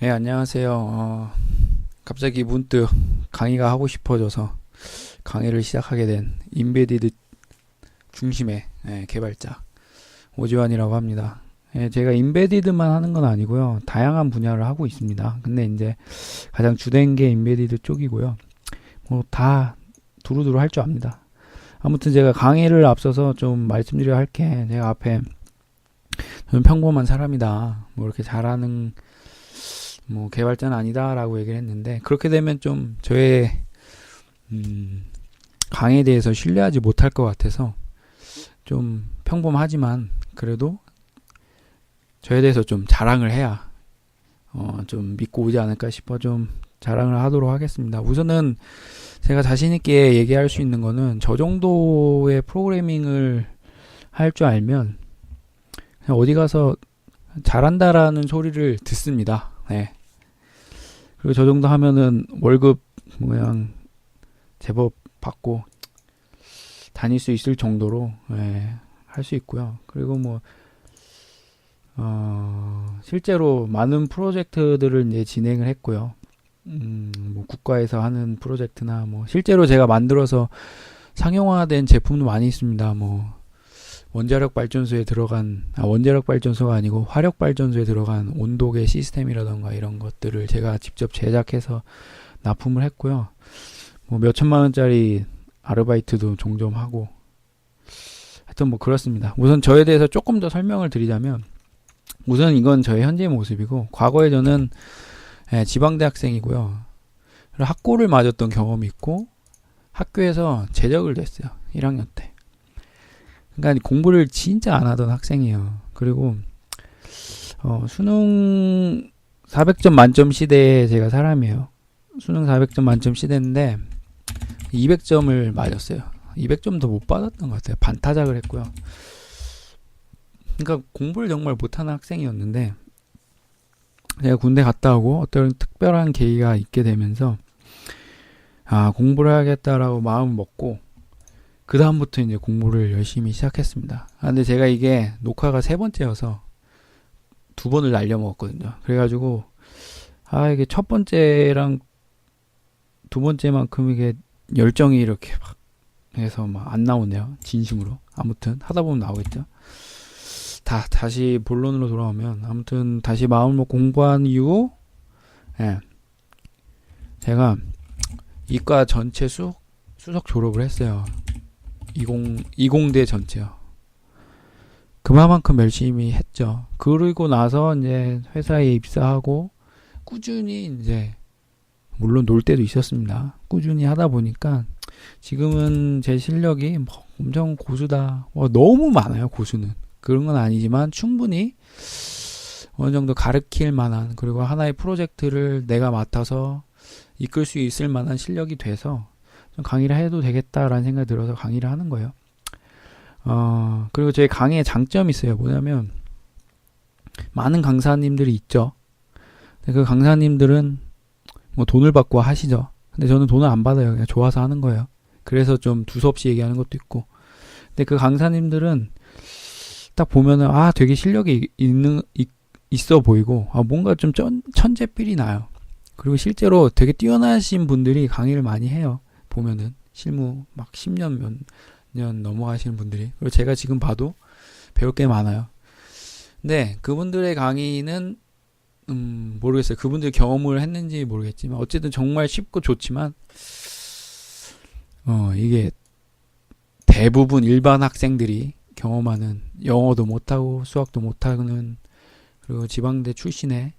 네, 안녕하세요. 갑자기 문득 강의가 하고 싶어져서 강의를 시작하게 된 인베디드 중심의 개발자 오지환이라고 합니다. 제가 인베디드만 하는 건 아니고요. 다양한 분야를 하고 있습니다. 근데 이제 가장 주된 게 인베디드 쪽이고요. 뭐 다 두루두루 할 줄 압니다. 아무튼 제가 강의를 앞서서 좀 말씀드려야 할 게, 제가 앞에 저는 평범한 사람이다, 뭐 이렇게 잘하는 뭐 개발자는 아니다라고 얘기를 했는데, 그렇게 되면 좀 저의 강의에 대해서 신뢰하지 못할 것 같아서 좀 평범하지만 그래도 저에 대해서 좀 자랑을 해야 좀 믿고 오지 않을까 싶어 좀 자랑을 하도록 하겠습니다. 우선은 제가 자신있게 얘기할 수 있는 거는, 저 정도의 프로그래밍을 할 줄 알면 그냥 어디 가서 잘한다라는 소리를 듣습니다. 네. 그리고 저 정도 하면은 월급 그냥 제법 받고 다닐 수 있을 정도로 할 수 있고요. 그리고 뭐 실제로 많은 프로젝트들을 이제 진행을 했고요. 뭐 국가에서 하는 프로젝트나 뭐 실제로 제가 만들어서 상용화된 제품도 많이 있습니다. 뭐 원자력 발전소에 들어간, 원자력 발전소가 아니고 화력 발전소에 들어간 온도계 시스템이라던가 이런 것들을 제가 직접 제작해서 납품을 했고요. 뭐 몇 천만 원짜리 아르바이트도 종종 하고, 하여튼 뭐 그렇습니다. 우선 저에 대해서 조금 더 설명을 드리자면, 우선 이건 저의 현재 모습이고, 과거에 저는 지방대학생이고요. 학고를 맞았던 경험이 있고, 학교에서 제적을 됐어요. 1학년 때. 그러니까 공부를 진짜 안 하던 학생이에요. 그리고 수능 400점 만점 시대에 제가 사람이에요. 수능 400점 만점 시대인데 200점을 맞았어요. 200점도 못 받았던 것 같아요. 반타작을 했고요. 그러니까 공부를 정말 못하는 학생이었는데, 제가 군대 갔다 오고 어떤 특별한 계기가 있게 되면서 공부를 해야겠다라고 마음 먹고, 그 다음부터 이제 공부를 열심히 시작했습니다. 근데 제가 이게 녹화가 3번째여서 2번을 날려먹었거든요. 그래가지고 이게 첫 번째랑 2번째만큼 이게 열정이 이렇게 막 해서 막 안 나오네요. 진심으로. 아무튼 하다 보면 나오겠죠. 다시 본론으로 돌아오면, 아무튼 다시 마음을 먹고 공부한 이후, 제가 이과 전체 수석 졸업을 했어요. 20대 전체요. 그만큼 열심히 했죠. 그리고 나서 이제 회사에 입사하고 꾸준히, 이제 물론 놀 때도 있었습니다. 꾸준히 하다 보니까 지금은 제 실력이 뭐 엄청 고수다, 너무 많아요. 고수는 그런 건 아니지만 충분히 어느 정도 가르칠 만한, 그리고 하나의 프로젝트를 내가 맡아서 이끌 수 있을 만한 실력이 돼서 좀 강의를 해도 되겠다라는 생각이 들어서 강의를 하는 거예요. 그리고 제 강의의 장점이 있어요. 뭐냐면, 많은 강사님들이 있죠. 근데 그 강사님들은 뭐 돈을 받고 하시죠. 근데 저는 돈을 안 받아요. 그냥 좋아서 하는 거예요. 그래서 좀 두서없이 얘기하는 것도 있고. 근데 그 강사님들은 딱 보면은 되게 실력이 있어 보이고, 뭔가 좀 천재삘이 나요. 그리고 실제로 되게 뛰어나신 분들이 강의를 많이 해요. 보면은 실무 막 10년 몇 년 넘어가시는 분들이. 그리고 제가 지금 봐도 배울 게 많아요. 근데 그분들의 강의는 모르겠어요. 그분들 경험을 했는지 모르겠지만 어쨌든 정말 쉽고 좋지만, 이게 대부분 일반 학생들이 경험하는, 영어도 못하고 수학도 못하는, 그리고 지방대 출신의,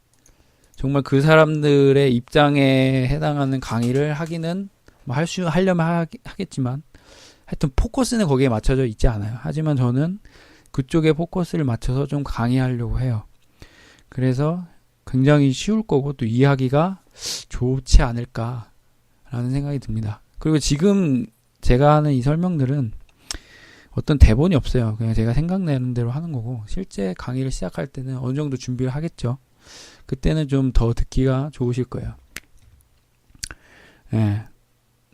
정말 그 사람들의 입장에 해당하는 강의를 하기는 뭐 하려면 하겠지만, 하여튼 포커스는 거기에 맞춰져 있지 않아요. 하지만 저는 그쪽에 포커스를 맞춰서 좀 강의하려고 해요. 그래서 굉장히 쉬울 거고 또 이해하기가 좋지 않을까라는 생각이 듭니다. 그리고 지금 제가 하는 이 설명들은 어떤 대본이 없어요. 그냥 제가 생각나는 대로 하는 거고, 실제 강의를 시작할 때는 어느 정도 준비를 하겠죠. 그때는 좀 더 듣기가 좋으실 거예요.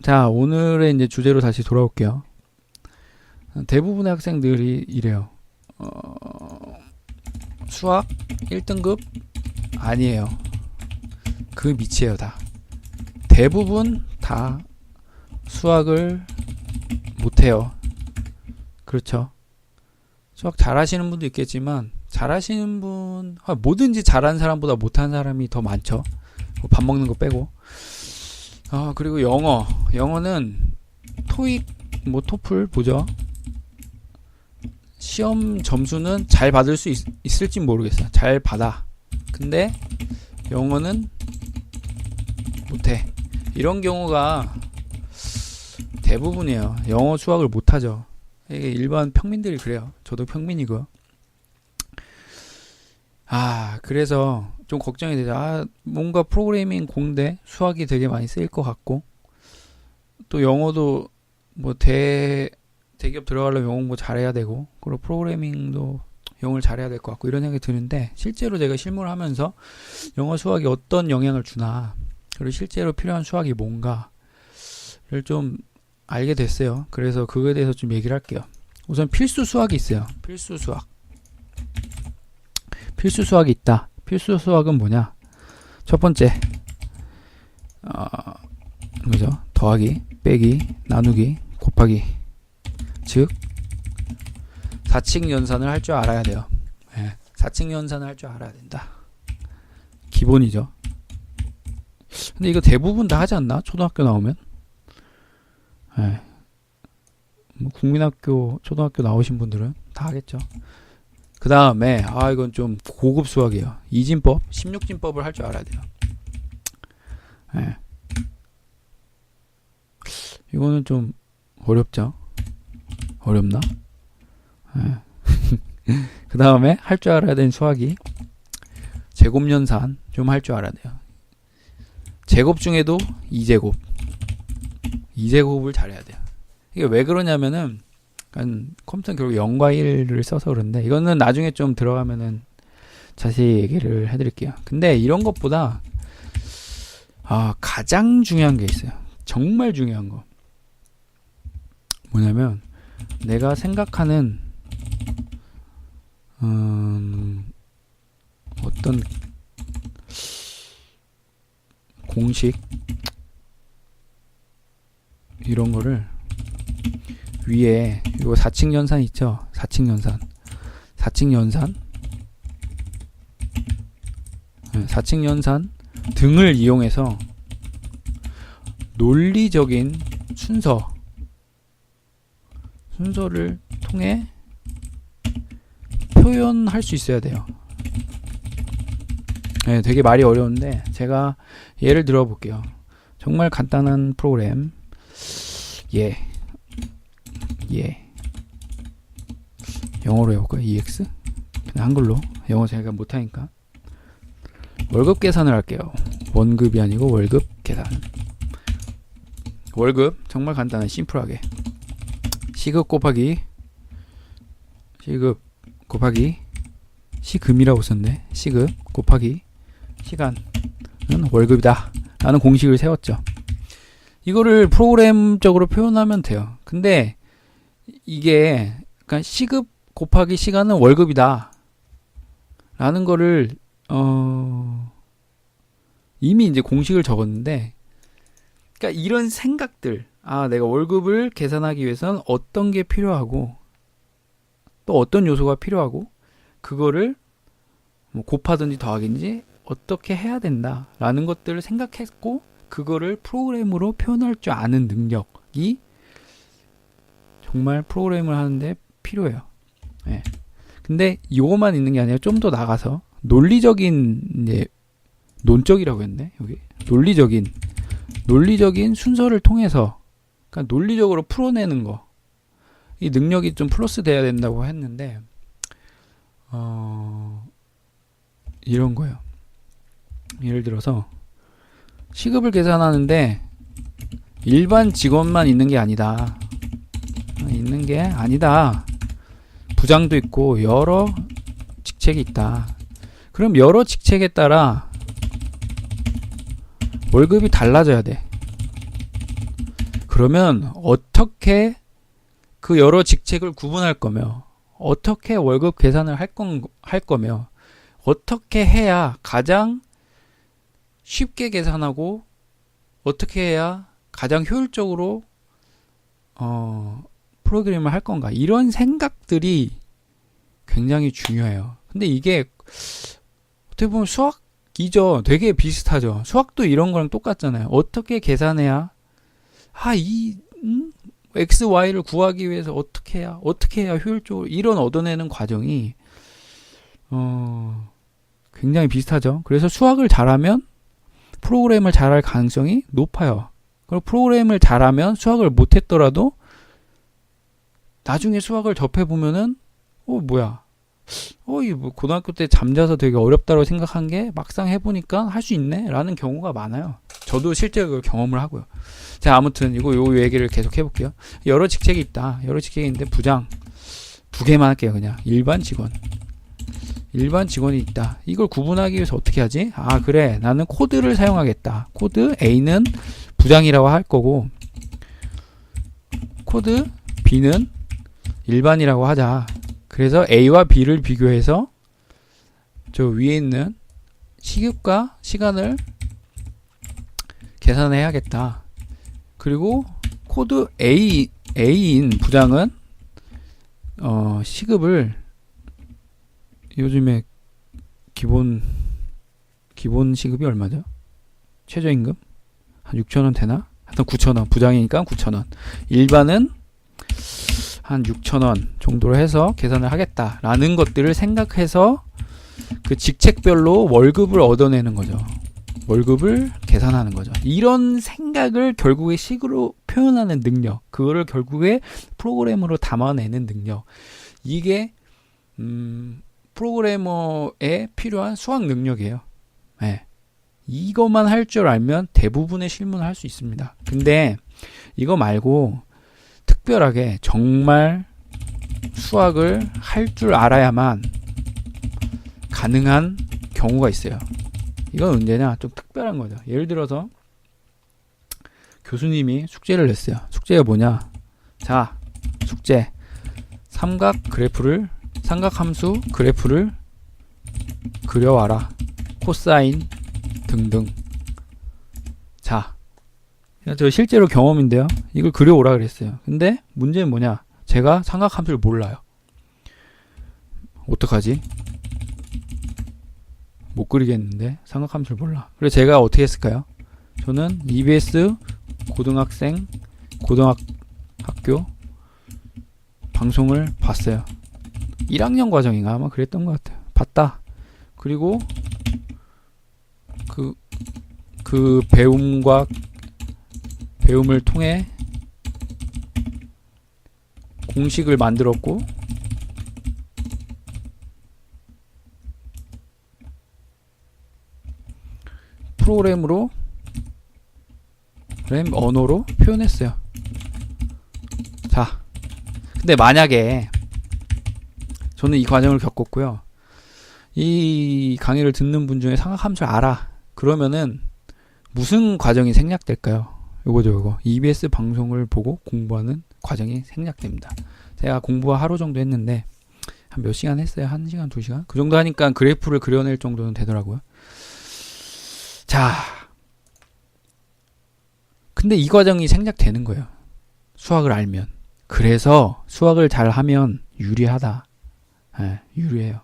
자, 오늘의 이제 주제로 다시 돌아올게요. 대부분의 학생들이 이래요. 수학 1등급 아니에요. 그 밑이에요. 다 대부분 다 수학을 못해요. 그렇죠. 수학 잘하시는 분도 있겠지만 잘하시는 분 뭐든지 잘하는 사람보다 못하는 사람이 더 많죠. 밥 먹는 거 빼고. 그리고 영어는 토익 토플 보죠. 시험 점수는 잘 받을 수 있을지 모르겠어요. 잘 받아. 근데 영어는 못해. 이런 경우가 대부분이에요. 영어 수학을 못하죠. 이게 일반 평민들이 그래요. 저도 평민이고요. 그래서 좀 걱정이 되죠. 뭔가 프로그래밍 공대 수학이 되게 많이 쓰일 것 같고, 또 영어도 대기업 들어가려면 영어 공부 잘해야 되고, 그리고 프로그래밍도 영어를 잘해야 될 것 같고, 이런 생각이 드는데, 실제로 제가 실무를 하면서 영어 수학이 어떤 영향을 주나, 그리고 실제로 필요한 수학이 뭔가를 좀 알게 됐어요. 그래서 그거에 대해서 좀 얘기를 할게요. 우선 필수 수학이 있어요. 필수 수학이 있다. 필수 수학은 뭐냐? 첫 번째, 그죠? 더하기, 빼기, 나누기, 곱하기. 즉, 사칙 연산을 할 줄 알아야 돼요. 네, 사칙 연산을 할 줄 알아야 된다. 기본이죠. 근데 이거 대부분 다 하지 않나? 초등학교 나오면? 네. 국민학교, 초등학교 나오신 분들은 다 하겠죠. 그 다음에 이건 좀 고급 수학이에요. 이진법, 16진법을 할 줄 알아야 돼요. 네. 이거는 좀 어렵죠. 어렵나? 네. 그 다음에 할 줄 알아야 되는 수학이 제곱연산 좀 할 줄 알아야 돼요. 제곱 중에도 2제곱을 잘해야 돼요. 이게 왜 그러냐면은 컴퓨터는 결국 0과 1을 써서 그런데, 이거는 나중에 좀 들어가면은 자세히 얘기를 해드릴게요. 근데 이런 것보다 가장 중요한 게 있어요. 정말 중요한 거. 뭐냐면 내가 생각하는 어떤 공식 이런 거를 위에 이거 사칙연산 있죠? 사칙연산 등을 이용해서 논리적인 순서를 통해 표현할 수 있어야 돼요. 네, 되게 말이 어려운데 제가 예를 들어 볼게요. 정말 간단한 프로그램. 영어로 해볼까요? EX? 그냥 한글로. 영어 제가 못하니까. 월급 계산을 할게요. 원급이 아니고 월급 계산. 월급 정말 간단한 심플하게. 시급 곱하기 시금이라고 썼네. 시급 곱하기 시간은 월급이다 라는 공식을 세웠죠. 이거를 프로그램적으로 표현하면 돼요. 근데 이게 그러니까 시급 곱하기 시간은 월급이다 라는 거를 이미 이제 공식을 적었는데, 그러니까 이런 생각들, 내가 월급을 계산하기 위해서는 어떤 게 필요하고 또 어떤 요소가 필요하고 그거를 곱하든지 더하든지 어떻게 해야 된다라는 것들을 생각했고, 그거를 프로그램으로 표현할 줄 아는 능력이 정말 프로그램을 하는데 필요해요. 네. 근데 이거만 있는 게 아니라 좀 더 나가서 논리적인, 이제 논적이라고 했네. 여기 논리적인 순서를 통해서, 그러니까 논리적으로 풀어내는 거, 이 능력이 좀 플러스 돼야 된다고 했는데, 이런 거예요. 예를 들어서 시급을 계산하는데 일반 직원만 있는 게 아니다. 부장도 있고 여러 직책이 있다. 그럼 여러 직책에 따라 월급이 달라져야 돼. 그러면 어떻게 그 여러 직책을 구분할 거며, 어떻게 월급 계산을 할 거며, 어떻게 해야 가장 쉽게 계산하고 어떻게 해야 가장 효율적으로 프로그램을 할 건가, 이런 생각들이 굉장히 중요해요. 근데 이게 어떻게 보면 수학이죠. 되게 비슷하죠. 수학도 이런 거랑 똑같잖아요. 어떻게 계산해야 x, y를 구하기 위해서 어떻게 해야 효율적으로, 이런 얻어내는 과정이 굉장히 비슷하죠. 그래서 수학을 잘하면 프로그램을 잘할 가능성이 높아요. 그리고 프로그램을 잘하면 수학을 못했더라도 나중에 수학을 접해보면은 이 고등학교 때 잠자서 되게 어렵다고 생각한 게 막상 해보니까 할 수 있네 라는 경우가 많아요. 저도 실제로 그걸 경험을 하고요. 자, 아무튼 요 얘기를 계속 해볼게요. 여러 직책이 있다. 여러 직책이 있는데 부장 2개만 할게요. 그냥 일반 직원이 있다. 이걸 구분하기 위해서 어떻게 하지? 그래, 나는 코드를 사용하겠다. 코드 A는 부장이라고 할 거고, 코드 B는 일반이라고 하자. 그래서 A와 B를 비교해서 저 위에 있는 시급과 시간을 계산해야겠다. 그리고 코드 A인 부장은 시급을 요즘에 기본 시급이 얼마죠? 최저임금? 한 6,000원 되나? 하여튼 9,000원. 부장이니까 9,000원. 일반은 한 6,000원 정도로 해서 계산을 하겠다라는 것들을 생각해서 그 직책별로 월급을 얻어내는 거죠. 월급을 계산하는 거죠. 이런 생각을 결국에 식으로 표현하는 능력, 그거를 결국에 프로그램으로 담아내는 능력, 이게 프로그래머에 필요한 수학 능력이에요. 네. 이것만 할 줄 알면 대부분의 실무는 할 수 있습니다. 근데 이거 말고 특별하게 정말 수학을 할 줄 알아야만 가능한 경우가 있어요. 이건 언제냐? 좀 특별한 거죠. 예를 들어서 교수님이 숙제를 냈어요. 숙제가 뭐냐? 자, 숙제. 삼각함수 그래프를 그려와라. 코사인 등등. 자, 저 실제로 경험인데요. 이걸 그려오라 그랬어요. 근데 문제는 뭐냐? 제가 삼각함수를 몰라요. 어떡하지? 못 그리겠는데 삼각함수를 몰라. 그래서 제가 어떻게 했을까요? 저는 EBS 고등학교 방송을 봤어요. 1학년 과정인가 아마 그랬던 것 같아요. 봤다. 그리고 그 배움을 통해 공식을 만들었고, 프로그램 언어로 표현했어요. 자, 근데 만약에 저는 이 과정을 겪었고요. 이 강의를 듣는 분 중에 삼각함수를 알아. 그러면은 무슨 과정이 생략될까요? 요거 EBS 방송을 보고 공부하는 과정이 생략됩니다. 제가 공부 하루 정도 했는데 한 몇 시간 했어요? 1시간, 2시간? 그 정도 하니까 그래프를 그려낼 정도는 되더라고요. 자, 근데 이 과정이 생략되는 거예요. 수학을 알면. 그래서 수학을 잘 하면 유리하다. 네, 유리해요.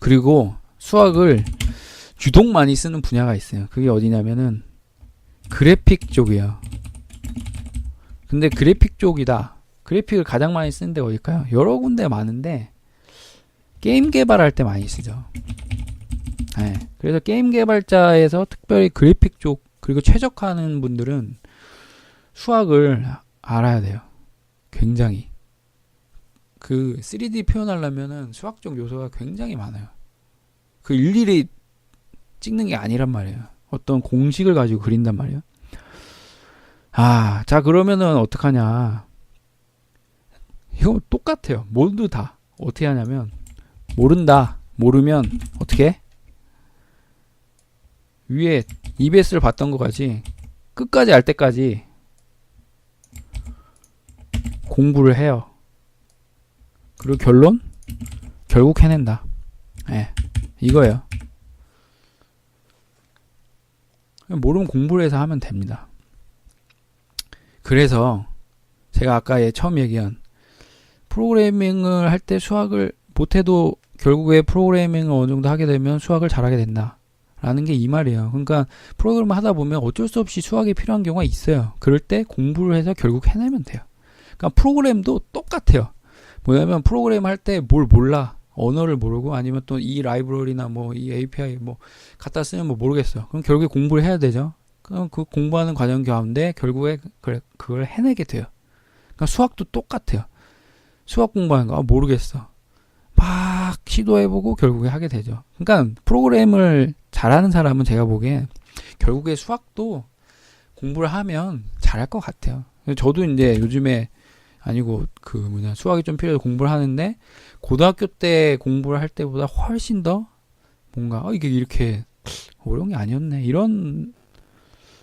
그리고 수학을 유독 많이 쓰는 분야가 있어요. 그게 어디냐면은 그래픽 쪽이에요. 근데 그래픽 쪽이다. 그래픽을 가장 많이 쓰는 데가 어딜까요? 여러 군데 많은데 게임 개발할 때 많이 쓰죠. 네, 그래서 게임 개발자에서 특별히 그래픽 쪽, 그리고 최적화하는 분들은 수학을 알아야 돼요. 굉장히. 그 3D 표현하려면은 수학적 요소가 굉장히 많아요. 그 일일이 찍는 게 아니란 말이에요. 어떤 공식을 가지고 그린단 말이에요. 자, 그러면은 어떡하냐. 이거 똑같아요. 모두 다. 어떻게 하냐면, 모르면 어떻게 해? 위에 EBS를 봤던 거 같이 끝까지 알 때까지 공부를 해요. 그리고 결국 해낸다. 네, 이거예요. 모르면 공부를 해서 하면 됩니다. 그래서 제가 아까 처음 얘기한 프로그래밍을 할 때 수학을 못해도 결국에 프로그래밍을 어느 정도 하게 되면 수학을 잘하게 된다 라는 게 이 말이에요. 그러니까 프로그램을 하다 보면 어쩔 수 없이 수학이 필요한 경우가 있어요. 그럴 때 공부를 해서 결국 해내면 돼요. 그러니까 프로그램도 똑같아요. 뭐냐면 프로그램 할 때 뭘 몰라, 언어를 모르고 아니면 또 이 라이브러리나 뭐 이 API 뭐 갖다 쓰면 뭐 모르겠어. 그럼 결국에 공부를 해야 되죠. 그럼 그 공부하는 과정 가운데 결국에 그걸 해내게 돼요. 그러니까 수학도 똑같아요. 수학 공부하는 거 모르겠어. 막 시도해보고 결국에 하게 되죠. 그러니까 프로그램을 잘하는 사람은 제가 보기엔 결국에 수학도 공부를 하면 잘할 것 같아요. 저도 이제 요즘에 아니고 수학이 좀 필요해서 공부를 하는데 고등학교 때 공부를 할 때보다 훨씬 더 뭔가 이게 이렇게 어려운 게 아니었네 이런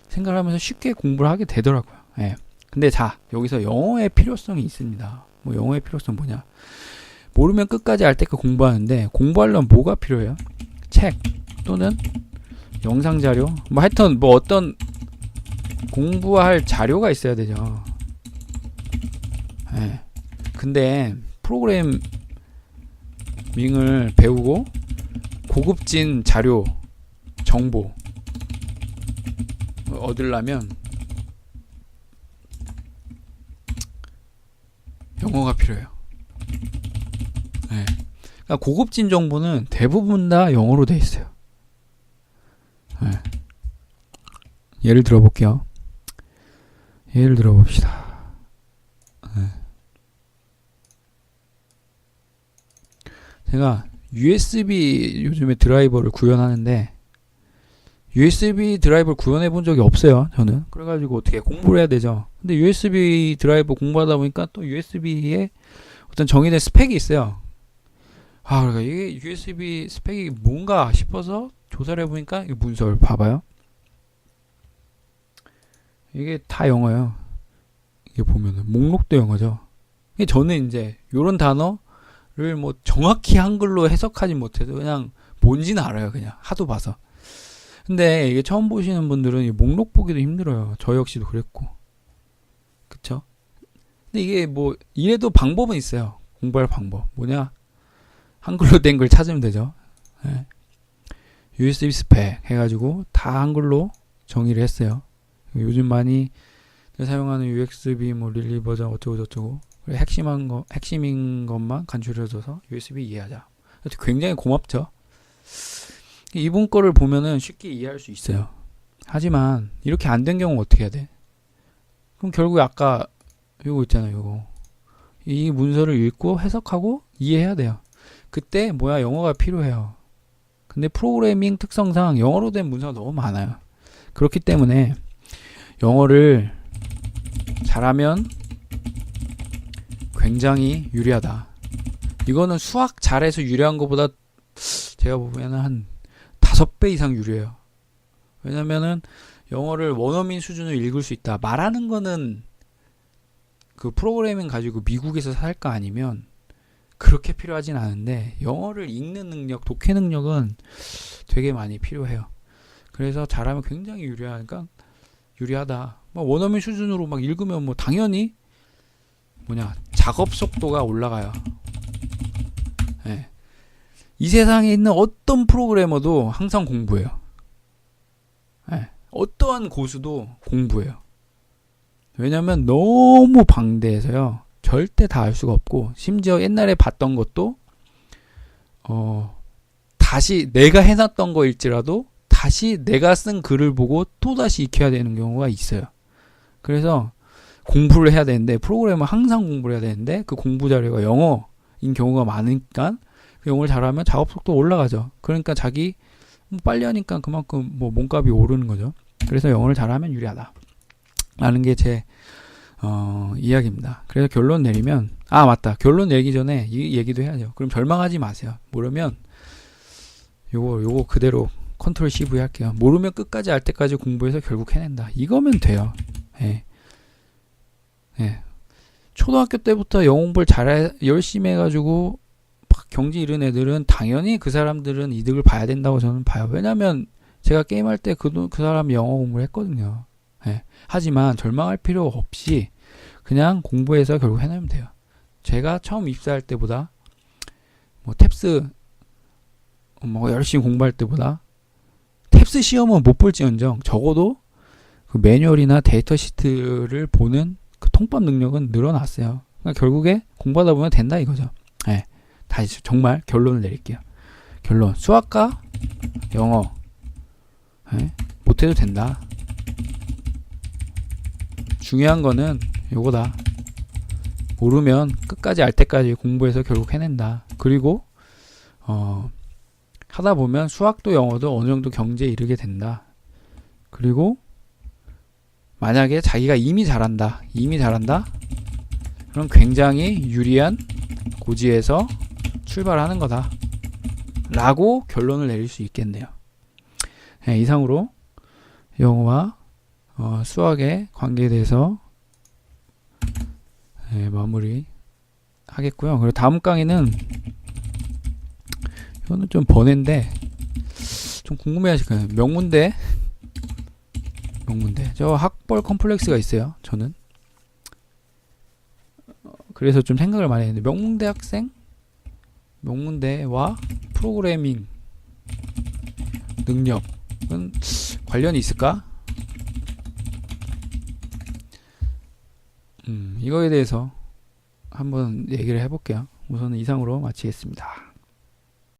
생각을 하면서 쉽게 공부를 하게 되더라고요. 예. 근데 자, 여기서 영어의 필요성이 있습니다. 뭐 영어의 필요성 뭐냐? 모르면 끝까지 알 때까지 공부하는데 공부하려면 뭐가 필요해요? 책 또는 영상 자료? 뭐 하여튼 뭐 어떤 공부할 자료가 있어야 되죠. 예. 근데 프로그래밍을 배우고 고급진 자료, 정보 얻으려면 영어가 필요해요. 네. 그러니까 고급진 정보는 대부분 다 영어로 돼 있어요. 네. 예를 들어볼게요. 예를 들어봅시다. 네. 제가 USB 요즘에 드라이버를 구현하는데 USB 드라이버를 구현해 본 적이 없어요. 저는. 그래가지고 어떻게 공부를 해야 되죠. 근데 USB 드라이버 공부하다 보니까 또 USB에 어떤 정의된 스펙이 있어요. 그러니까 이게 USB 스펙이 뭔가 싶어서 조사를 해보니까 이 문서를 봐봐요. 이게 다 영어예요. 이게 보면은 목록도 영어죠. 저는 이제 이런 단어를 뭐 정확히 한글로 해석하지 못해도 그냥 뭔지는 알아요. 그냥 하도 봐서. 근데 이게 처음 보시는 분들은 이 목록 보기도 힘들어요. 저 역시도 그랬고. 그쵸? 근데 이게 뭐 이래도 방법은 있어요. 공부할 방법. 뭐냐? 한글로 된 걸 찾으면 되죠. 네. USB 스펙 해가지고 다 한글로 정의를 했어요. 요즘 많이 사용하는 USB 뭐 릴리 버전 어쩌고 저쩌고 핵심인 것만 간추려줘서 USB 이해하자. 굉장히 고맙죠. 이분 거를 보면은 쉽게 이해할 수 있어요. 하지만 이렇게 안 된 경우 어떻게 해야 돼? 그럼 결국에 아까 이거 있잖아요. 이거 이 문서를 읽고 해석하고 이해해야 돼요. 그때 영어가 필요해요. 근데 프로그래밍 특성상 영어로 된 문서가 너무 많아요. 그렇기 때문에 영어를 잘하면 굉장히 유리하다. 이거는 수학 잘해서 유리한 것보다 제가 보면은 한 5배 이상 유리해요. 왜냐면은 영어를 원어민 수준으로 읽을 수 있다. 말하는 거는 그 프로그래밍 가지고 미국에서 살까 아니면 그렇게 필요하진 않은데 영어를 읽는 능력, 독해 능력은 되게 많이 필요해요. 그래서 잘하면 굉장히 유리하니까 유리하다. 원어민 수준으로 막 읽으면 뭐 당연히 작업 속도가 올라가요. 네. 이 세상에 있는 어떤 프로그래머도 항상 공부해요. 네. 어떠한 고수도 공부해요. 왜냐면 너무 방대해서요. 절대 다 알 수가 없고 심지어 옛날에 봤던 것도 다시 내가 해놨던 거일지라도 다시 내가 쓴 글을 보고 또다시 익혀야 되는 경우가 있어요. 그래서 공부를 해야 되는데 프로그램은 항상 공부를 해야 되는데 그 공부 자료가 영어인 경우가 많으니까 그 영어를 잘하면 작업 속도 올라가죠. 그러니까 자기 빨리 하니까 그만큼 뭐 몸값이 오르는 거죠. 그래서 영어를 잘하면 유리하다 라는 게 제 이야기입니다. 그래서 결론 내리면 맞다. 결론 내기 전에 이 얘기도 해야죠. 그럼 절망하지 마세요. 모르면 요거 그대로 컨트롤 CV 할게요. 모르면 끝까지 알 때까지 공부해서 결국 해낸다. 이거면 돼요. 예. 예. 초등학교 때부터 영어 공부를 열심히 해가지고 막 경지 이른 애들은 당연히 그 사람들은 이득을 봐야 된다고 저는 봐요. 왜냐면 제가 게임할 때 그 사람이 영어 공부를 했거든요. 예. 하지만 절망할 필요 없이 그냥 공부해서 결국 해내면 돼요. 제가 처음 입사할 때보다 뭐 탭스 뭐 열심히 공부할 때보다 탭스 시험은 못 볼지언정 적어도 그 매뉴얼이나 데이터 시트를 보는 그 통법 능력은 늘어났어요. 그러니까 결국에 공부하다 보면 된다 이거죠. 예. 다시 정말 결론을 내릴게요. 결론. 수학과 영어 예? 못해도 된다. 중요한 거는 요거다. 모르면 끝까지 알 때까지 공부해서 결국 해낸다. 그리고 하다 보면 수학도 영어도 어느 정도 경지에 이르게 된다. 그리고 만약에 자기가 이미 잘한다. 그럼 굉장히 유리한 고지에서 출발하는 거다. 라고 결론을 내릴 수 있겠네요. 네, 이상으로 영어와 수학의 관계에 대해서 마무리 하겠고요. 그리고 다음 강의는 이거는 좀 번외인데 좀 궁금해하실 거예요. 명문대 저 학벌 컴플렉스가 있어요. 저는 그래서 좀 생각을 많이 했는데 명문대와 프로그래밍 능력은 관련이 있을까? 이거에 대해서 한번 얘기를 해볼게요. 우선은 이상으로 마치겠습니다.